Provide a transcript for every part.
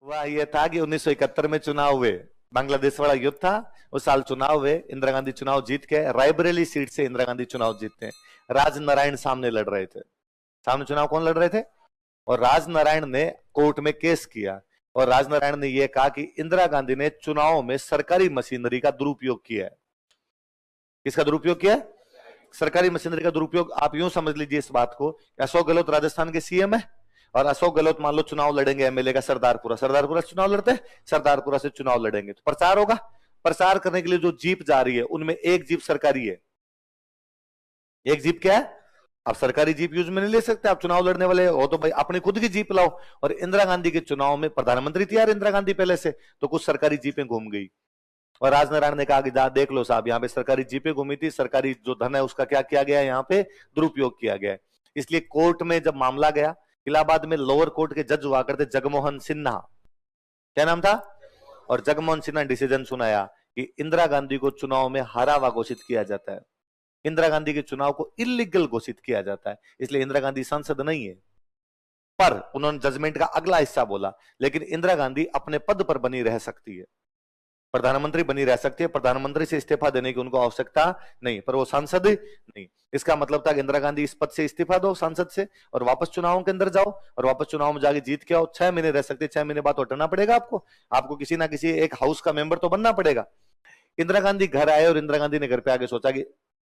हुआ ये था कि 1971 में चुनाव हुए, बांग्लादेश वाला युद्ध था, उस साल चुनाव हुए, इंदिरा गांधी चुनाव जीत के रायबरेली सीट से इंदिरा गांधी चुनाव जीतते हैं। राजनारायण सामने लड़ रहे थे। सामने चुनाव कौन लड़ रहे थे? और राजनारायण ने कोर्ट में केस किया और राजनारायण ने यह कहा कि इंदिरा गांधी ने चुनाव में सरकारी मशीनरी का दुरुपयोग किया है। किसका दुरुपयोग किया है? सरकारी मशीनरी का दुरुपयोग। आप यूं समझ लीजिए इस बात को, अशोक गहलोत राजस्थान के सीएम है और अशोक गहलोत मान लो चुनाव लड़ेंगे एमएलए का सरदारपुरा से चुनाव लड़ते हैं, सरदारपुरा से चुनाव लड़ेंगे तो प्रचार होगा। प्रचार करने के लिए जो जीप जा रही है उनमें एक जीप सरकारी है, एक जीप क्या है? आप सरकारी जीप यूज में नहीं ले सकते, आप चुनाव लड़ने वाले हो तो भाई अपनी खुद की जीप लाओ। और इंदिरा गांधी के चुनाव में प्रधानमंत्री थी यार इंदिरा गांधी पहले से, तो कुछ सरकारी जीपें घूम गई और राजनारायण ने कहा कि जा देख लो साहब, यहाँ पे सरकारी जीपें घूमी थी, सरकारी जो धन है उसका क्या किया गया है, यहाँ पे दुरुपयोग किया गया है। इसलिए कोर्ट में जब मामला गया, इलाहाबाद में लोअर कोर्ट के जज हुआ करते जगमोहन सिन्हा, क्या नाम था? और जगमोहन सिन्हा डिसीजन सुनाया कि इंदिरा गांधी को चुनाव में हारा हुआ घोषित किया जाता है, इंदिरा गांधी के चुनाव को इलीगल घोषित किया जाता है, इसलिए इंदिरा गांधी सांसद नहीं है। पर उन्होंने जजमेंट का अगला हिस्सा बोला, लेकिन इंदिरा गांधी अपने पद पर बनी रह सकती है, प्रधानमंत्री बनी रह सकती है, प्रधानमंत्री से इस्तीफा देने की उनको आवश्यकता नहीं, पर वो सांसद नहीं। इसका मतलब था कि इंदिरा गांधी इस पद से इस्तीफा दो सांसद से और वापस चुनावों के अंदर जाओ और वापस चुनाव में जाके जीत के आओ। 6 महीने रह सकते, 6 महीने बाद तो हटना पड़ेगा आपको किसी ना किसी एक हाउस का मेंबर तो बनना पड़ेगा। इंदिरा गांधी घर आए और इंदिरा गांधी ने घर पे आके सोचा कि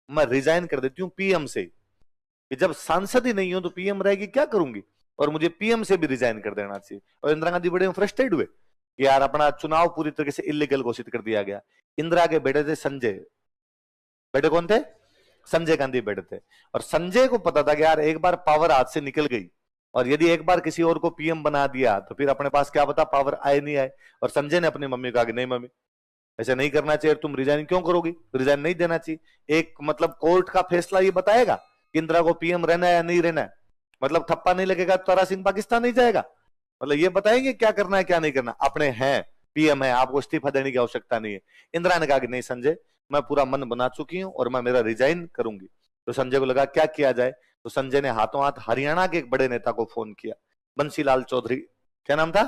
मैं रिजाइन कर देती हूँ पीएम से, कि जब सांसद ही नहीं हो तो पीएम रहेगी क्या करूंगी, और मुझे पीएम से भी रिजाइन कर देना चाहिए। और इंदिरा गांधी बड़े फ्रस्ट्रेट हुए कि यार अपना चुनाव पूरी तरीके से इलीगल घोषित कर दिया गया। इंदिरा के बेटे थे संजय, बेटे कौन थे? संजय गांधी बेटे थे। और संजय को पता था कि यार एक बार पावर हाथ से निकल गई और यदि एक बार किसी और को पीएम बना दिया तो फिर अपने पास क्या पता पावर आए नहीं आए। और संजय ने अपनी मम्मी को कहा कि नहीं मम्मी ऐसे नहीं करना चाहिए, तुम रिजाइन क्यों करोगी, रिजाइन नहीं देना चाहिए। एक मतलब कोर्ट का फैसला ये बताएगा कि इंदिरा को पीएम रहना है या नहीं रहना है, मतलब थप्पा नहीं लगेगा तारा सिंह पाकिस्तान नहीं जाएगा, मतलब ये बताएंगे क्या करना है क्या नहीं करना। अपने हैं पीएम है, आपको इस्तीफा देने की आवश्यकता नहीं है। इंदिरा ने कहा कि नहीं संजय, मैं पूरा मन बना चुकी हूं और मैं मेरा रिजाइन करूंगी। तो संजय को लगा क्या किया जाए, तो संजय ने हाथों हाथ हरियाणा के एक बड़े नेता को फोन किया, बंसीलाल चौधरी, क्या नाम था?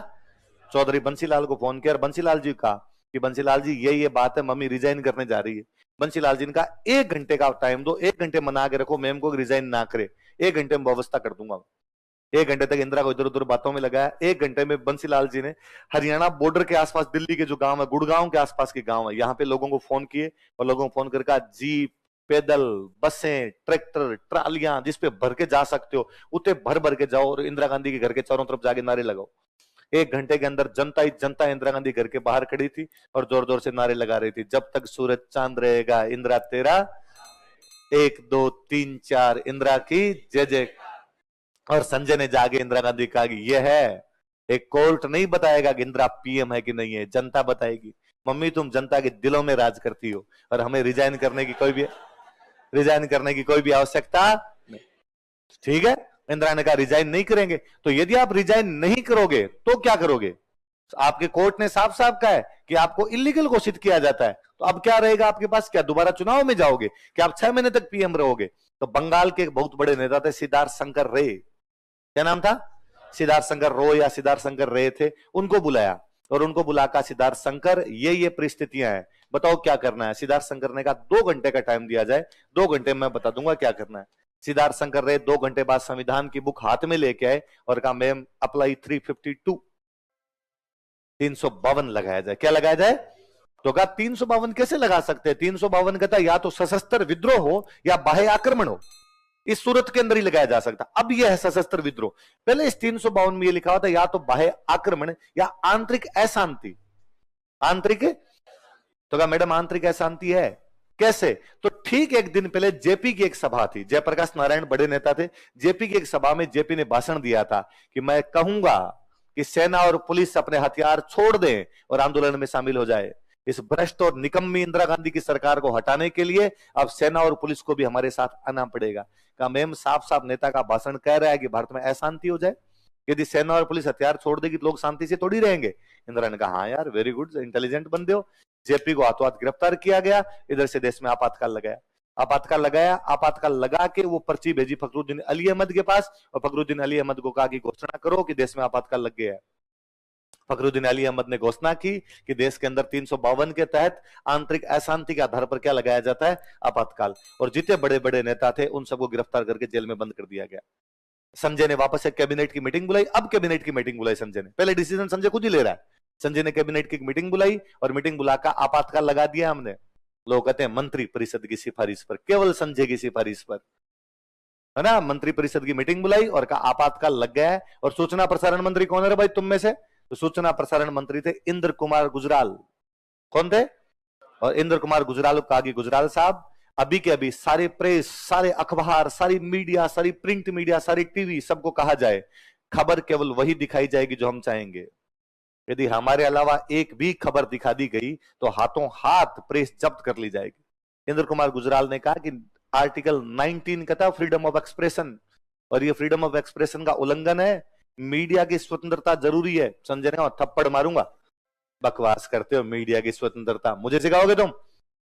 चौधरी बंसीलाल को फोन किया और बंसीलाल जी कहा कि बंसीलाल जी ये बात है, मम्मी रिजाइन करने जा रही है। बंसीलाल जी ने कहा 1 घंटे का टाइम दो, 1 घंटे मना के रखो मैम को रिजाइन ना करे, 1 घंटे में व्यवस्था कर दूंगा। 1 घंटे तक इंदिरा को इधर उधर बातों में लगाया। 1 घंटे में बंसीलाल जी ने हरियाणा बॉर्डर के आसपास दिल्ली के जो गांव है, गुड़गांव के आसपास के गांव है, यहाँ पे लोगों को फोन किए और लोगों को फोन करके कहा जीप, पैदल, बसें, ट्रैक्टर, ट्रालियां जिसपे भर के जा सकते हो उतने भर भर के जाओ और इंदिरा गांधी के घर के चारों तरफ जाके नारे लगाओ। 1 घंटे के अंदर जनता ही जनता इंदिरा गांधी घर के बाहर खड़ी थी और जोर जोर से नारे लगा रही थी, जब तक सूरज चांद रहेगा इंदिरा तेरा, 1 2 3 4 इंदिरा की जय जय। और संजय ने जाके इंदिरा गांधी कहा कि यह है, एक कोर्ट नहीं बताएगा कि इंदिरा पीएम है कि नहीं है, जनता बताएगी। मम्मी तुम जनता के दिलों में राज करती हो और हमें रिजाइन करने की कोई भी आवश्यकता नहीं। ठीक है, इंदिरा ने कहा रिजाइन नहीं करेंगे। तो यदि आप रिजाइन नहीं करोगे तो क्या करोगे? आपके कोर्ट ने साफ साफ कहा है कि आपको इलीगल घोषित किया जाता है, तो अब क्या रहेगा आपके पास? क्या दोबारा चुनाव में जाओगे? क्या आप 6 महीने तक पीएम रहोगे? तो बंगाल के एक बहुत बड़े नेता थे सिद्धार्थ शंकर रे, क्या नाम था? सिद्धार्थ शंकर रो या सिद्धार्थ शंकर रे थे, उनको बुलाया और उनको बुलाकर सिद्धार्थ शंकर ये परिस्थितियां हैं, बताओ क्या करना है। सिद्धार्थ शंकर ने कहा 2 घंटे का टाइम दिया जाए, 2 घंटे में बता दूंगा क्या करना है। सिद्धार्थ शंकर रे 2 घंटे बाद संविधान की बुक हाथ में लेके आए और कहा मैम अप्लाई 352 352 लगाया जाए। क्या लगाया जाए? तो कहा 352 कैसे लगा सकते हैं? 352 कहता या तो सशस्त्र विद्रोह हो या बाह्य आक्रमण हो, इस सूरत के अंदर ही लगाया जा सकता। अब यह है सशस्त्र विद्रोह। पहले इस 352 में यह लिखा हुआ था या तो बाह्य आक्रमण या आंतरिक अशांति। आंतरिक, तो कहा मैडम आंतरिक अशांति है कैसे? तो ठीक एक दिन पहले जेपी की एक सभा थी, जयप्रकाश नारायण बड़े नेता थे, जेपी की एक सभा में जेपी ने भाषण दिया था कि मैं कहूंगा कि सेना और पुलिस अपने हथियार छोड़ दें और आंदोलन में शामिल हो जाए। इस भ्रष्ट और निकम्मी इंदिरा गांधी की सरकार को हटाने के लिए अब सेना और पुलिस को भी हमारे साथ आना पड़ेगा। कहा मैम साफ साफ नेता का भाषण कह रहा है कि भारत में अशांति हो जाए, यदि सेना और पुलिस हथियार छोड़ देगी तो लोग शांति से थोड़ी रहेंगे। इंदिरा ने कहा हाँ यार वेरी गुड, इंटेलिजेंट बंदे हो। जेपी को हाथों हाथ गिरफ्तार किया गया, इधर से देश में आपातकाल लगाया। आपातकाल लगा के वो पर्ची भेजी फखरुद्दीन अली अहमद के पास और फखरुद्दीन अली अहमद को कहा कि घोषणा करो कि देश में आपातकाल लग गया है। फखरुद्दीन अली अहमद ने घोषणा की कि देश के अंदर 352 के तहत आंतरिक अशांति के आधार पर क्या लगाया जाता है, आपातकाल। और जितने बड़े बड़े नेता थे उन सबको गिरफ्तार करके जेल में बंद कर दिया गया। संजय ने वापस से कैबिनेट की मीटिंग बुलाई। अब कैबिनेट की मीटिंग बुलाई संजय ने, पहले डिसीजन संजय खुद ही ले रहा है। संजय ने कैबिनेट की मीटिंग बुलाई और मीटिंग बुलाकर आपातकाल लगा दिया हमने। लोग कहते हैं मंत्री परिषद की सिफारिश पर, केवल संजय की सिफारिश पर, है ना। मंत्री परिषद की मीटिंग बुलाई और कहा आपातकाल लग गया है। और सूचना प्रसारण मंत्री कौन है भाई तुम में से? तो सूचना प्रसारण मंत्री थे इंद्र कुमार गुजराल। कौन थे? और इंद्र कुमार गुजराल को कहा कि गुजराल साहब अभी के अभी सारे प्रेस, सारे अखबार, सारी मीडिया, सारी प्रिंट मीडिया, सारी टीवी, सबको कहा जाए खबर केवल वही दिखाई जाएगी जो हम चाहेंगे। यदि हमारे अलावा एक भी खबर दिखा दी गई तो हाथों हाथ प्रेस जब्त कर ली जाएगी। इंद्र कुमार गुजराल ने कहा कि आर्टिकल 19 कहता है फ्रीडम ऑफ एक्सप्रेशन, और ये फ्रीडम ऑफ एक्सप्रेशन का उल्लंघन है। मीडिया की स्वतंत्रता जरूरी है। संजय ने कहा थप्पड़ मारूंगा, बकवास करते हो, मीडिया की स्वतंत्रता मुझे सिखाओगे तुम?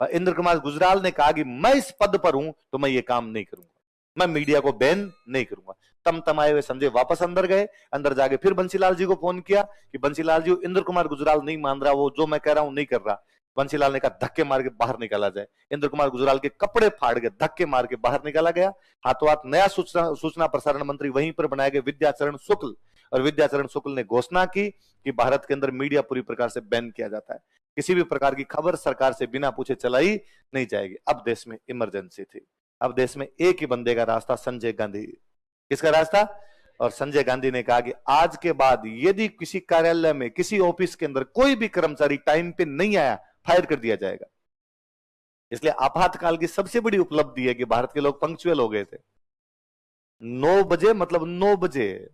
इंद्र कुमार गुजराल ने कहा कि मैं इस पद पर हूं तो मैं ये काम नहीं करूंगा, मैं मीडिया को बैन नहीं करूंगा। तमाए हुए संजय वापस अंदर गए। अंदर जाके फिर बंसीलाल जी को फोन किया कि बंसीलाल जी इंद्र कुमार गुजराल नहीं मान रहा, वो जो मैं कह रहा हूं नहीं कर रहा। बंसीलाल ने कहा धक्के मार के बाहर निकाला जाए। इंद्र कुमार गुजराल के कपड़े फाड़ के धक्के मार के बाहर निकाला गया। हाथों हाथ नया सूचना प्रसारण मंत्री वहीं पर बनाए गए विद्याचरण शुक्ल, और विद्याचरण शुक्ल ने घोषणा की कि भारत के अंदर मीडिया पूरी प्रकार से बैन किया जाता है। किसी भी प्रकार की खबर सरकार से बिना पूछे चलाई नहीं जाएगी। अब देश में इमरजेंसी थी। अब देश में एक ही बंदे का रास्ता, संजय गांधी। किसका रास्ता? और संजय गांधी ने कहा कि आज के बाद यदि किसी कार्यालय में, किसी ऑफिस के अंदर कोई भी कर्मचारी टाइम पे नहीं आया, फायर कर दिया जाएगा। इसलिए आपातकाल की सबसे बड़ी उपलब्धि है कि भारत के लोग पंक्चुअल हो गए थे। 9 बजे, मतलब 9 बजे,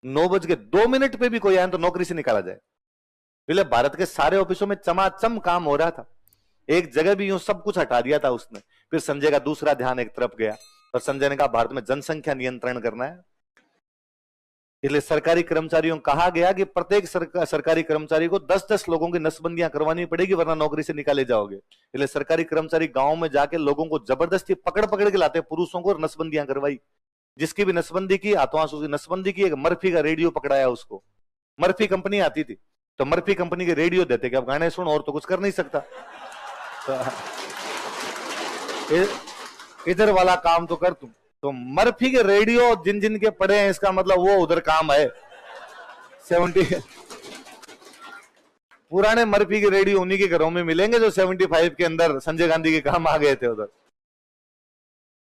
9 बज के 2 मिनट पे भी कोई आए तो नौकरी से निकाला जाए। इसलिए भारत के सारे ऑफिसों में चमाचम काम हो रहा था। एक जगह भी यूं सब कुछ हटा दिया था उसने। फिर संजय का दूसरा ध्यान एक तरफ गया और संजय ने कहा भारत में जनसंख्या नियंत्रण करना है। इसलिए सरकारी कर्मचारियों को कहा गया कि प्रत्येक सरकारी कर्मचारी को 10-10 लोगों की नसबंदियां करवानी पड़ेगी, वरना नौकरी से निकाले जाओगे। इसलिए सरकारी कर्मचारी गांव में जाके लोगों को जबरदस्ती पकड़ पकड़ के लाते, पुरुषों को, नसबंदियां करवाई। जिसकी भी नसबंदी की, हाथों हाथ उसकी नसबंदी की। एक मर्फी का रेडियो पकड़ाया उसको। मर्फी कंपनी आती थी तो मर्फी कंपनी के रेडियो देते कि अब गाने सुन, और तो कुछ कर नहीं सकता। इधर वाला काम तो कर तुम। तो मर्फी के रेडियो जिन जिन के पड़े हैं, इसका मतलब वो उधर काम है। 70 पुराने मर्फी के रेडियो उन्हीं के घरों में मिलेंगे जो 75 के अंदर संजय गांधी के काम आ गए थे उधर।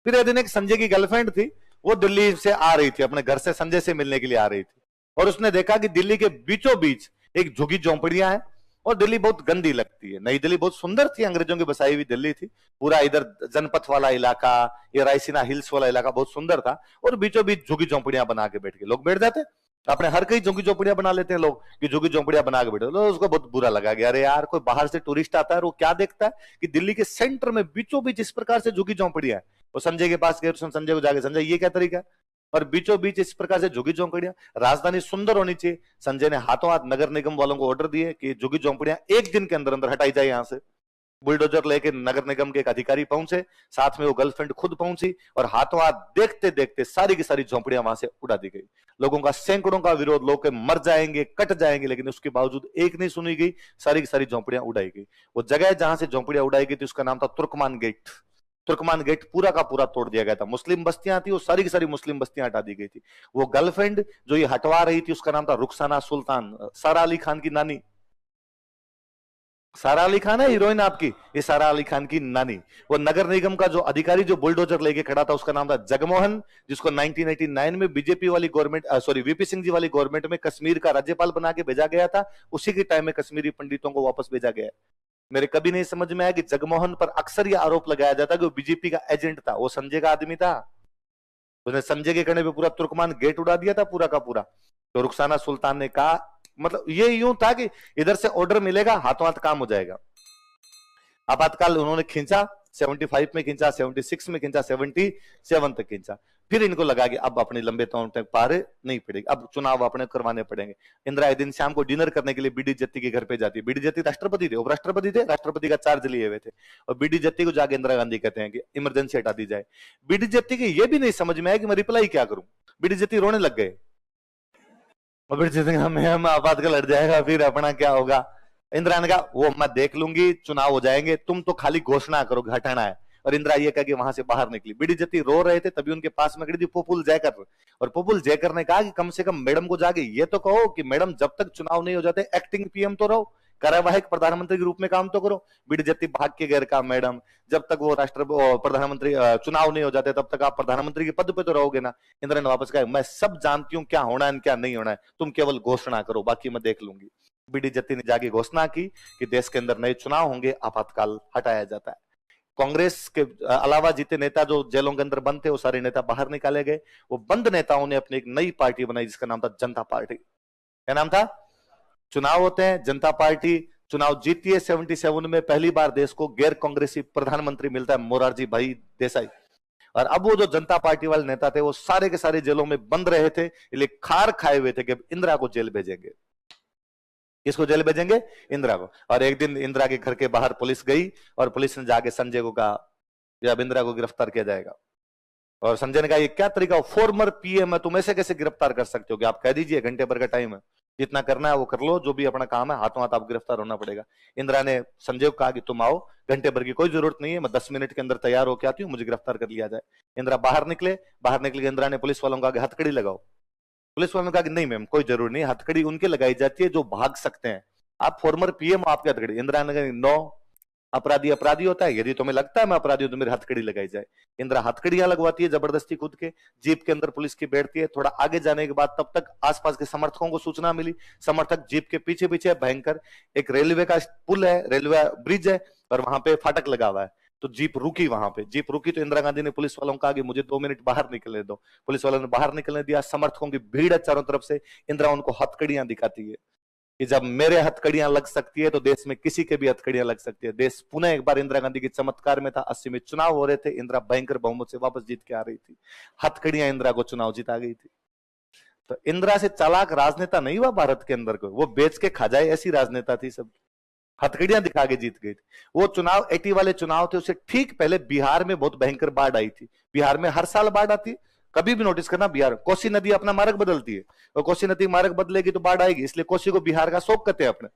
फिर एक दिन एक संजय की गर्लफ्रेंड थी, वो दिल्ली से आ रही थी, अपने घर से संजय से मिलने के लिए आ रही थी। और उसने देखा कि दिल्ली के बीचों बीच एक झुग्गी झोंपड़ियां हैं और दिल्ली बहुत गंदी लगती है। नई दिल्ली बहुत सुंदर थी, अंग्रेजों की बसाई हुई दिल्ली थी। पूरा इधर जनपथ वाला इलाका, ये रायसीना हिल्स वाला इलाका बहुत सुंदर था। और बीचों बीच झुग्गी झोंपड़ियां बना के बैठ के लोग बैठ जाते। अपने हर कई झुग्गी झोंपड़ियां बना लेते हैं लोग कि झुग्गी झोंपड़ियां बना के बैठे। लोग उसको बहुत बुरा लगा कि अरे यार, कोई बाहर से टूरिस्ट आता है और वो क्या देखता है कि दिल्ली के सेंटर में बीचों बीच इस प्रकार से झुग्गी झोंपड़ियां है। वो संजय के पास गए, संजय को जाके, संजय ये क्या तरीका है? और बीचों बीच इस प्रकार से झुग्गी झोंपड़ियां, राजधानी सुंदर होनी चाहिए। संजय ने हाथों हाथ नगर निगम वालों को ऑर्डर दिए कि झुग्गी झोंपड़ियां 1 दिन के अंदर अंदर हटाई जाए यहां से। बुलडोजर लेके नगर निगम के एक अधिकारी पहुंचे, साथ में वो गर्लफ्रेंड खुद पहुंची, और हाथों हाथ देखते देखते सारी की सारी झोंपड़ियां वहां से उड़ा दी गई। लोगों का सैकड़ों का विरोध, लोग मर जाएंगे, कट जाएंगे, लेकिन उसके बावजूद एक नहीं सुनी गई, सारी की सारी झोंपड़ियां उड़ाई गई। वो जगह जहां से झोंपड़ियां उड़ाई गई थी उसका नाम था तुर्कमान गेट। तुर्कमान गेट पूरा का पूरा तोड़ दिया गया था। मुस्लिम बस्तियां थी, वो सारी की सारी मुस्लिम बस्तियां हटा दी गई थी। वो गर्लफ्रेंड जो ये हटवा रही थी उसका नाम था रुखसाना सुल्तान, सारा अली खान की नानी। सारा अली खान है हीरोइन आपकी, ये सारा अली खान की नानी। वो नगर निगम का जो अधिकारी जो बुलडोजर लेके खड़ा था उसका नाम था जगमोहन, जिसको 1989 में बीजेपी वाली government, sorry VP Singh ji वाली गवर्नमेंट में कश्मीर का राज्यपाल बना के भेजा गया था। उसी के टाइम में कश्मीरी पंडितों को वापस भेजा गया। मेरे कभी नहीं समझ में आया कि जगमोहन पर अक्सर यह आरोप लगाया जाता कि वो बीजेपी का एजेंट था। वो संजय का आदमी था। उसने संजय के कहने पे पूरा तुर्कमान गेट उड़ा दिया था पूरा का पूरा। तो रुखसाना सुल्तान ने कहा, मतलब ये यूं था कि इधर से ऑर्डर मिलेगा, हाथों हाथ काम हो जाएगा। आपातकाल उन्होंने खींचा, 75 में खींचा, 76 में खींचा, 77 तक खींचा। फिर इनको लगा कि अब अपने लंबे तौर तक पार नहीं पड़ेगी, अब चुनाव अपने करवाने पड़ेंगे। इंदिरा एक दिन शाम को डिनर करने के लिए बीडी जत्ती के घर पे जाती है। बीडी जत्ती राष्ट्रपति थे, उपराष्ट्रपति थे, राष्ट्रपति का चार्ज लिए हुए थे। और बीडी जत्ती को जाके इंदिरा गांधी कहते हैं कि इमरजेंसी हटा दी जाए। बीडी जत्ती की ये भी नहीं समझ में आया कि मैं रिप्लाई क्या करूं। बीडी जत्ती रोने लग गए। और फिर जितने में हम आपातकाल हट जाएगा फिर अपना क्या होगा। इंदिरा ने कहा वो मैं देख लूंगी, चुनाव हो जाएंगे, तुम तो खाली घोषणा करो हटाना है। और इंदिरा ये कह के वहां से बाहर निकली। बीडी जत्ती रो रहे थे, तभी उनके पास में खड़ी थी प्रफुल्ल जयकर। और प्रफुल्ल जयकर ने कहा कि कम से कम मैडम को जाके ये तो कहो कि मैडम जब तक चुनाव नहीं हो जाते एक्टिंग पीएम तो रहो, कार्यवाहक प्रधानमंत्री के रूप में काम तो करो। बीडी जत्ती भाग के गैर काम, मैडम जब तक वो प्रधानमंत्री चुनाव नहीं हो जाते तब तक आप प्रधानमंत्री के पद पे तो रहोगे ना। इंदिरा ने वापस कहा मैं सब जानती हूँ क्या होना है क्या नहीं होना है, तुम केवल घोषणा करो, बाकी मैं देख लूंगी। बीडी जत्ती ने जाके घोषणा की कि देश के अंदर नए चुनाव होंगे, आपातकाल हटाया जाता है। कांग्रेस के अलावा जितने नेता जो जेलों के अंदर बंद थे वो सारे नेता बाहर निकाले गए। वो बंद नेताओं ने अपनी एक नई पार्टी बनाई जिसका नाम था जनता पार्टी। क्या नाम था? चुनाव होते हैं, जनता पार्टी चुनाव जीती है 77 में, पहली बार देश को गैर कांग्रेसी प्रधानमंत्री मिलता है, मोरारजी भाई देसाई। और अब वो जो जनता पार्टी वाले नेता थे वो सारे के सारे जेलों में बंद रहे थे, इसलिए खार खाए हुए थे कि इंदिरा को जेल भेजेंगे। किसको जेल भेजेंगे? इंदिरा को। और एक दिन इंदिरा के घर के बाहर पुलिस गई और पुलिस ने जाके संजय को कहा कि अब इंदिरा को गिरफ्तार किया जाएगा। और संजय ने कहा ये क्या तरीका, फॉर्मर पीएम है, तुम ऐसे कैसे गिरफ्तार कर सकते हो? कि आप कह दीजिए घंटे भर का टाइम है, जितना करना है वो कर लो, जो भी अपना काम है, हाथों हाथ आप गिरफ्तार होना पड़ेगा। इंदिरा ने संजय को कहा कि तुम आओ, घंटे भर की कोई जरूरत नहीं है, मैं 10 मिनट के अंदर तैयार होकर आती हूँ, मुझे गिरफ्तार कर लिया जाए। इंदिरा बाहर निकले, बाहर निकल के इंदिरा ने पुलिस वालों को कहा हथकड़ी लगाओ। पुलिस वालों ने कहा कि नहीं मैम कोई जरूरी नहीं, हथकड़ी उनके लगाई जाती है जो भाग सकते हैं, आप फॉर्मर पीएम आपके हथकड़ी। इंदिरा ने कहा नो, अपराधी अपराधी होता है, यदि तुम्हें लगता है मैं अपराधी हूं तो मेरी हथकड़ी लगाई जाए। इंदिरा हथकड़ियां लगवाती है जबरदस्ती खुद के, जीप के अंदर पुलिस की बैठती है। थोड़ा आगे जाने के बाद तब तक आसपास के समर्थकों को सूचना मिली, समर्थक जीप के पीछे पीछे भयंकर, एक रेलवे का पुल है, रेलवे ब्रिज है और वहां पे फाटक लगा हुआ है। तो जीप रुकी, वहां पे जीप रुकी तो इंदिरा गांधी ने पुलिस वालों को कहा कि मुझे 2 मिनट बाहर निकलने दो। पुलिस वालों ने बाहर निकलने दिया, समर्थकों की भीड़ है चारों तरफ से। इंदिरा उनको हथकड़ियां दिखाती है कि जब मेरे हथकड़ियां लग सकती है तो देश में किसी के भी हथकड़ियां लग सकती है। देश पुनः एक बार इंदिरा गांधी के चमत्कार में था। 80 में चुनाव हो रहे थे, इंदिरा भयंकर बहुमत से वापस जीत के आ रही थी, हथकड़ियां इंदिरा को चुनाव जिता गई थी। तो इंदिरा से चालाक राजनेता नहीं हुआ भारत के अंदर को, वो बेच के खा जाए ऐसी राजनेता थी, सब हथकड़ियां दिखा के जीत गई थी। वो चुनाव 80 वाले चुनाव थे, उससे ठीक पहले बिहार में बहुत भयंकर बाढ़ आई थी। बिहार में हर साल बाढ़ आती है, कभी भी नोटिस करना, बिहार कोसी नदी अपना मार्ग बदलती है और कोसी नदी मार्ग बदलेगी तो बाढ़ आएगी, इसलिए कोसी को बिहार का शौक कहते हैं अपने।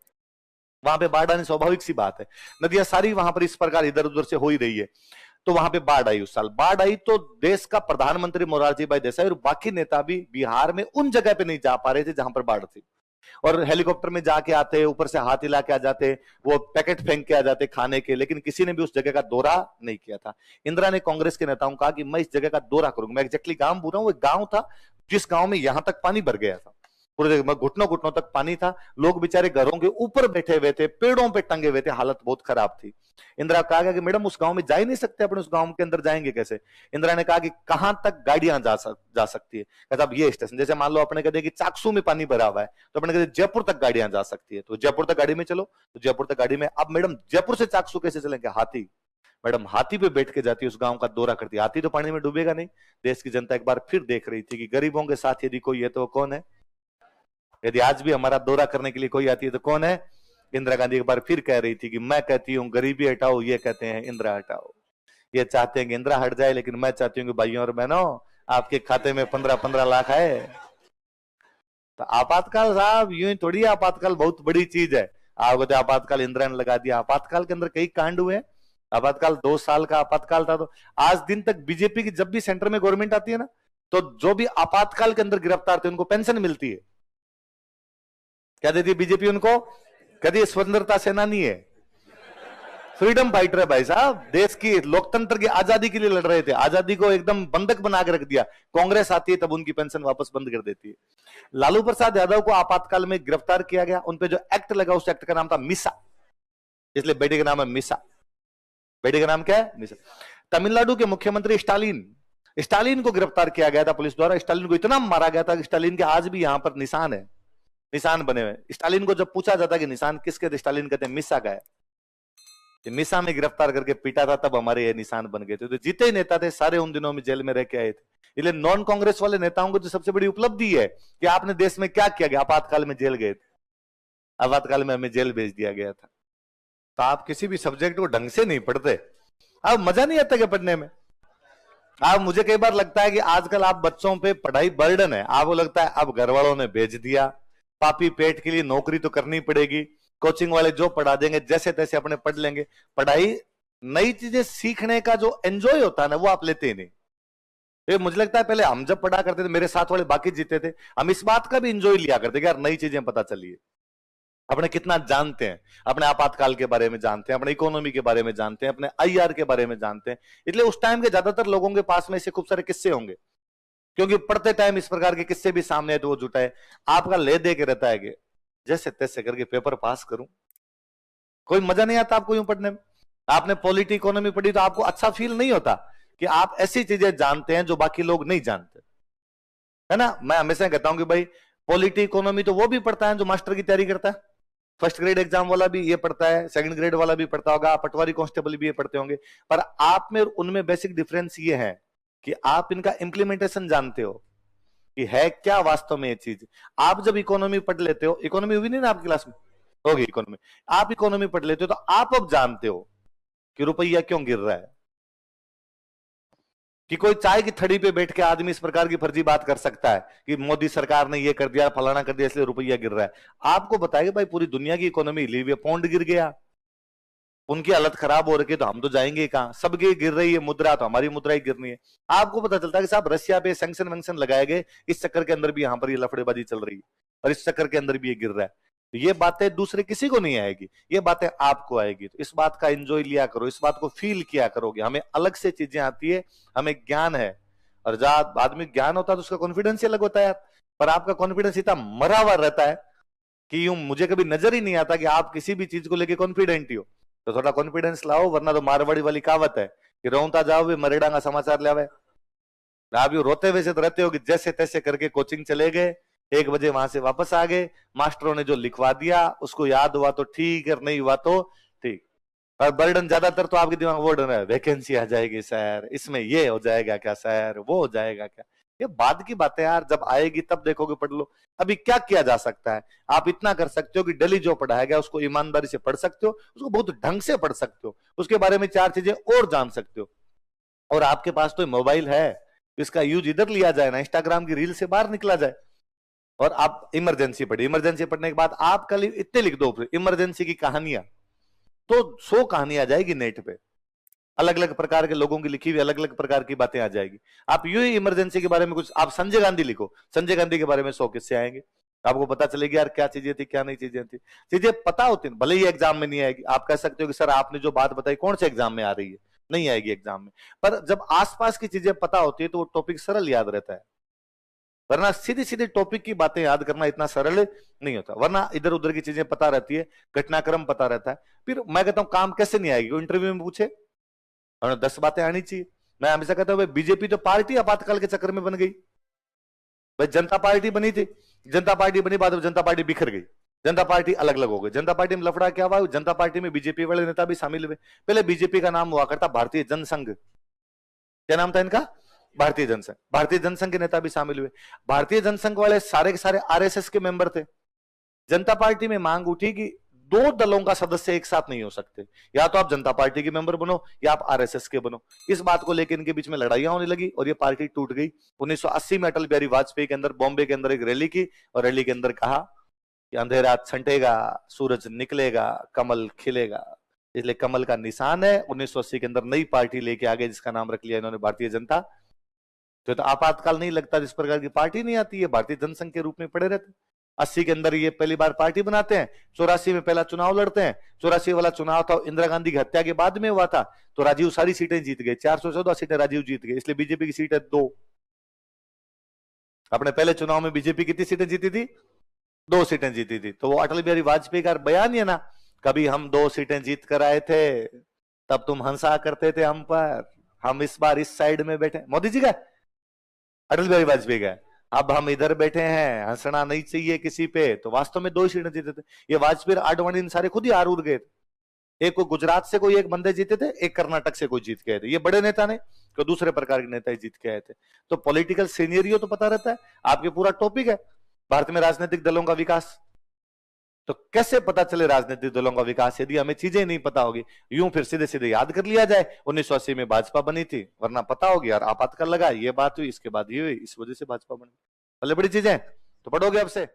वहां पे बाढ़ आनी स्वाभाविक सी बात है, नदियां सारी वहां पर इस प्रकार इधर उधर से हो ही रही है। तो वहां पे बाढ़ आई, उस साल बाढ़ आई तो देश का प्रधानमंत्री मोरारजी भाई देसाई और बाकी नेता भी बिहार में उन जगह पे नहीं जा पा रहे थे जहां पर बाढ़ थी, और हेलीकॉप्टर में जाके आते, ऊपर से हाथ हिला के आ जाते, वो पैकेट फेंक के आ जाते खाने के, लेकिन किसी ने भी उस जगह का दौरा नहीं किया था। इंदिरा ने कांग्रेस के नेताओं को कहा कि मैं इस जगह का दौरा करूंगा। मैं एग्जैक्टली गांव बोल रहा हूं, वो गांव था जिस गांव में यहां तक पानी भर गया था, पूरे जगह में घुटनों घुटनों तक पानी था, लोग बेचारे घरों के ऊपर बैठे हुए थे, पेड़ों पे टंगे हुए थे, हालत बहुत खराब थी। इंदिरा कहा गया कि मैडम उस गांव में जा ही नहीं सकते, अपने उस गांव के अंदर जाएंगे कैसे? इंदिरा ने कहा कि कहां तक गाड़ियां जा सकती है? कहता अब ये स्टेशन, जैसे मान लो अपने कहते कि चाकसू में पानी भरा हुआ है तो अपने कहते जयपुर तक गाड़ियां जा सकती है, तो जयपुर तक गाड़ी में चलो, तो जयपुर तक गाड़ी में। अब मैडम जयपुर से चाकसू कैसे चलेंगे? हाथी। मैडम हाथी पे बैठ के जाती है, उस गांव का दौरा करती है, हाथी तो पानी में डूबेगा नहीं। देश की जनता एक बार फिर देख रही थी कि गरीबों के साथ यदि कोई है तो कौन है, यदि आज भी हमारा दौरा करने के लिए कोई आती है तो कौन है? इंदिरा गांधी एक बार फिर कह रही थी कि मैं कहती हूँ गरीबी हटाओ, ये कहते हैं इंदिरा हटाओ। ये चाहते हैं कि इंदिरा हट जाए, लेकिन मैं चाहती हूँ कि भाइयों और बहनों आपके खाते में 15-15 लाख आए। तो आपातकाल साहब यूं ही थोड़ी, आपातकाल बहुत बड़ी चीज है। आप कहते आपातकाल इंदिरा ने लगा दिया, आपातकाल के अंदर कई कांड हुए। आपातकाल 2 साल का आपातकाल था, तो आज दिन तक बीजेपी की जब भी सेंटर में गवर्नमेंट आती है ना, तो जो भी आपातकाल के अंदर गिरफ्तार थे उनको पेंशन मिलती है। क्या देती है बीजेपी उनको? कहती है स्वतंत्रता सेनानी है, फ्रीडम फाइटर है भाई साहब, देश की लोकतंत्र की आजादी के लिए लड़ रहे थे, आजादी को एकदम बंधक बना के रख दिया। कांग्रेस आती है तब उनकी पेंशन वापस बंद कर देती है। लालू प्रसाद यादव को आपातकाल में गिरफ्तार किया गया, उनपे जो एक्ट लगा उस एक्ट का नाम था मिसा, इसलिए बेटे का नाम है मिसा। बेटे का नाम क्या है? मिसा। तमिलनाडु के मुख्यमंत्री स्टालिन, स्टालिन को गिरफ्तार किया गया था पुलिस द्वारा। स्टालिन को इतना मारा गया था कि स्टालिन के आज भी यहां पर निशान है, निशान बने हुए। स्टालिन को जब पूछा जाता कि निशान किसके थे, स्टालिन कहते हैं मिसा का है, मिसा में गिरफ्तार करके पीटा था तब हमारे ये निशान बन गए थे। तो जितने ही नेता थे सारे उन दिनों में जेल में रह के आए थे। इसलिए नॉन कांग्रेस वाले नेताओं को जो सबसे बड़ी उपलब्धि है कि आपने देश में क्या किया गया, आपातकाल में जेल गए थे, आपातकाल में हमें जेल भेज दिया गया था। तो आप किसी भी सब्जेक्ट को ढंग से नहीं पढ़ते, अब मजा नहीं आता क्या पढ़ने में? आप, मुझे कई बार लगता है कि आजकल आप बच्चों पे पढ़ाई बर्डन है, आपको लगता है अब घर वालों ने भेज दिया, पापी पेट के लिए नौकरी तो करनी पड़ेगी, कोचिंग वाले जो पढ़ा देंगे जैसे तैसे अपने पढ़ लेंगे। पढ़ाई, नई चीजें सीखने का जो एंजॉय होता है ना, वो आप लेते ही नहीं। ये मुझे लगता है पहले हम जब पढ़ा करते थे, मेरे साथ वाले बाकी जीते थे, हम इस बात का भी एंजॉय लिया करते कि यार नई चीजें पता चली है, अपने कितना जानते हैं, अपने आपातकाल के बारे में जानते हैं, अपने इकोनॉमी के बारे में जानते हैं, अपने आईआर के बारे में जानते हैं। इसलिए उस टाइम के ज्यादातर लोगों के पास में ऐसे खूब सारे किस्से होंगे, क्योंकि पढ़ते टाइम इस प्रकार के किस्से भी सामने है तो वो जुटाए। आपका ले दे के रहता है कि जैसे तैसे करके पेपर पास करूं, कोई मजा नहीं आता आपको यूं पढ़ने में। आपने पॉलिटी इकोनॉमी पढ़ी तो आपको अच्छा फील नहीं होता कि आप ऐसी चीजें जानते हैं जो बाकी लोग नहीं जानते, है ना। मैं हमेशा कहता हूं कि भाई पॉलिटी इकोनॉमी तो वो भी पढ़ता है जो मास्टर की तैयारी करता है, फर्स्ट ग्रेड एग्जाम वाला भी ये पढ़ता है, सेकंड ग्रेड वाला भी पढ़ता होगा, पटवारी कांस्टेबल भी ये पढ़ते होंगे। पर आप में उनमें बेसिक डिफरेंस ये है कि आप इनका इंप्लीमेंटेशन जानते हो कि है क्या वास्तव में ये चीज। आप जब इकोनॉमी पढ़ लेते हो, इकोनॉमी हुई नहीं ना आपकी क्लास में, होगी इकोनॉमी, आप इकोनॉमी पढ़ लेते हो तो आप अब जानते हो कि रुपया क्यों गिर रहा है, कि कोई चाय की थड़ी पे बैठ के आदमी इस प्रकार की फर्जी बात कर सकता है कि मोदी सरकार ने ये कर दिया, फलाना कर दिया, इसलिए रुपया गिर रहा है। आपको बताएगा भाई पूरी दुनिया की इकोनॉमी हिली हुई है, पौंड गिर गया, उनकी हालत खराब हो रही है, तो हम तो जाएंगे कहां, सबकी गिर रही है मुद्रा, तो हमारी मुद्रा ही गिरनी है। आपको पता चलता है कि साहब रशिया पे सैंक्शन वैंक्शन लगाए गए, इस चक्कर के अंदर भी यहां पर ये लफड़ेबाजी चल रही है, और इस चक्कर के अंदर भी ये गिर रहा है। तो ये बातें दूसरे किसी को नहीं आएगी, ये बातें आपको आएगी। तो इस बात का एंजॉय लिया करो, इस बात को फील किया करोगे। हमें अलग से चीजें आती है, हमें ज्ञान है, और जब आदमी ज्ञान होता है तो उसका कॉन्फिडेंस ही अलग होता है यार। पर आपका कॉन्फिडेंस इतना मरा हुआ रहता है कि यूं मुझे कभी नजर ही नहीं आता कि आप किसी भी चीज को लेके कॉन्फिडेंट ही हो। तो थोड़ा कॉन्फिडेंस लाओ, वरना तो मारवाड़ी वाली कहावत है कि रोता जाओ वे मरेडा का समाचार ले आवे। आप यू रोते वैसे तो रहते हो कि जैसे तैसे करके कोचिंग चले गए, 1 बजे वहां से वापस आ गए, मास्टरों ने जो लिखवा दिया उसको याद हुआ तो ठीक है, नहीं हुआ तो ठीक। और बर्डन ज्यादातर तो आपके दिमाग वो डर है, वैकेंसी आ जाएगी सर, इसमें ये हो जाएगा क्या सर, वो हो जाएगा क्या। ये बाद की बातें यार, जब आएगी तब देखोगे, पढ़ लो। अभी क्या किया जा सकता है, आप इतना कर सकते हो कि डेली जो पढ़ाया गया उसको ईमानदारी से पढ़ सकते हो, उसको बहुत ढंग से पढ़ सकते हो, उसके बारे में 4 चीजें और जान सकते हो। और आपके पास तो मोबाइल है, इसका यूज इधर लिया जाए ना, इंस्टाग्राम की रील से बाहर निकला जाए। और आप इमरजेंसी पढ़िए, इमरजेंसी पढ़ने के बाद आप कल इतने लिख दो इमरजेंसी की कहानियां, तो 100 कहानी आ जाएगी नेट पे, अलग अलग प्रकार के लोगों की लिखी हुई अलग अलग प्रकार की बातें आ जाएगी। आप यूं ही इमरजेंसी के बारे में कुछ, आप संजय गांधी लिखो, संजय गांधी के बारे में 100 किस्से आएंगे, आपको पता चलेगी यार क्या चीजें थी क्या नहीं चीजें थी। चीजें पता होती, भले ही एग्जाम में नहीं आएगी, आप कह सकते हो कि सर आपने जो बात बताई कौन से एग्जाम में आ रही है, नहीं आएगी एग्जाम में। पर जब आसपास की चीजें पता होती है तो वो टॉपिक सरल याद रहता है, वरना सीधी सीधी टॉपिक की बातें याद करना इतना सरल नहीं होता। वरना इधर उधर की चीजें पता रहती है, घटनाक्रम पता रहता है। फिर मैं कहता हूं काम कैसे नहीं आएगी, इंटरव्यू में पूछे और 10 बातें आनी चाहिए। मैं हमेशा कहता हूं बीजेपी तो पार्टी आपातकाल के चक्कर में बन गई। भाई जनता पार्टी बनी थी, जनता पार्टी बनी, बाद में जनता पार्टी बिखर गई, जनता पार्टी अलग अलग हो गई। जनता पार्टी में लफड़ा क्या हुआ, जनता पार्टी में बीजेपी वाले नेता भी शामिल हुए। पहले बीजेपी का नाम हुआ करता भारतीय जनसंघ, क्या नाम था इनका, भारतीय जनसंघ। भारतीय जनसंघ के नेता भी शामिल हुए। भारतीय जनसंघ वाले सारे के सारे आरएसएस के मेंबर थे। जनता पार्टी में मांग उठी कि 2 दलों का सदस्य एक साथ नहीं हो सकते, या तो आप जनता पार्टी के मेंबर बनो या आप आरएसएस के बनो। इस बात को लेकर इनके बीच में लड़ाइयां होने लगी और ये पार्टी टूट गई। 1980 में अटल बिहारी वाजपेयी के अंदर बॉम्बे के अंदर एक रैली की, और रैली के अंदर कहा कि अंधेरा छंटेगा, सूरज निकलेगा, कमल खिलेगा। इसलिए कमल का निशान है। 1980 के अंदर नई पार्टी लेके आ गए जिसका नाम रख लिया इन्होंने भारतीय जनता। तो आपातकाल नहीं लगता, जिस प्रकार की पार्टी नहीं आती है, भारतीय जनसंघ के रूप में पड़े रहते। 80 के अंदर ये पहली बार पार्टी बनाते हैं, 84 में पहला चुनाव लड़ते हैं। 84 वाला चुनाव था इंदिरा गांधी की हत्या के बाद में हुआ था, तो राजीव सारी सीटें जीत गए, 414 सीटें राजीव जीत गए, इसलिए बीजेपी की सीटें 2। अपने पहले चुनाव में बीजेपी कितनी सीटें जीती थी, 2 सीटें जीती थी। तो वो अटल बिहारी वाजपेयी का बयान है ना, कभी हम 2 सीटें जीत कर आए थे, तब तुम हंसा करते थे हम पर, हम इस बार इस साइड में बैठे। मोदी जी का, अटल बिहारी वाजपेयी का, अब हम इधर बैठे हैं, हंसना नहीं चाहिए किसी पे। तो वास्तव में 2 ही सीटें जीते थे। ये वाजपेयी आडवाणी इन सारे खुद ही हार उड़ गए थे। एक को गुजरात से कोई एक बंदे जीते थे, एक कर्नाटक से कोई जीत के आए थे। ये बड़े नेता ने, तो दूसरे प्रकार के नेता ही जीत के आए थे। तो पॉलिटिकल सीनियरियो तो पता रहता है। आपके पूरा टॉपिक है भारत में राजनीतिक दलों का विकास, तो कैसे पता चले राजनीतिक दलों का विकास यदि हमें चीजें नहीं पता होगी? यूं फिर सीधे सीधे याद कर लिया जाए 1980 में भाजपा बनी थी, वरना पता होगी यार आपातकाल लगा, ये बात हुई, इसके बाद ये हुई, इस वजह से भाजपा बनी। मतलब बड़ी चीजें तो पढ़ोगे अब से।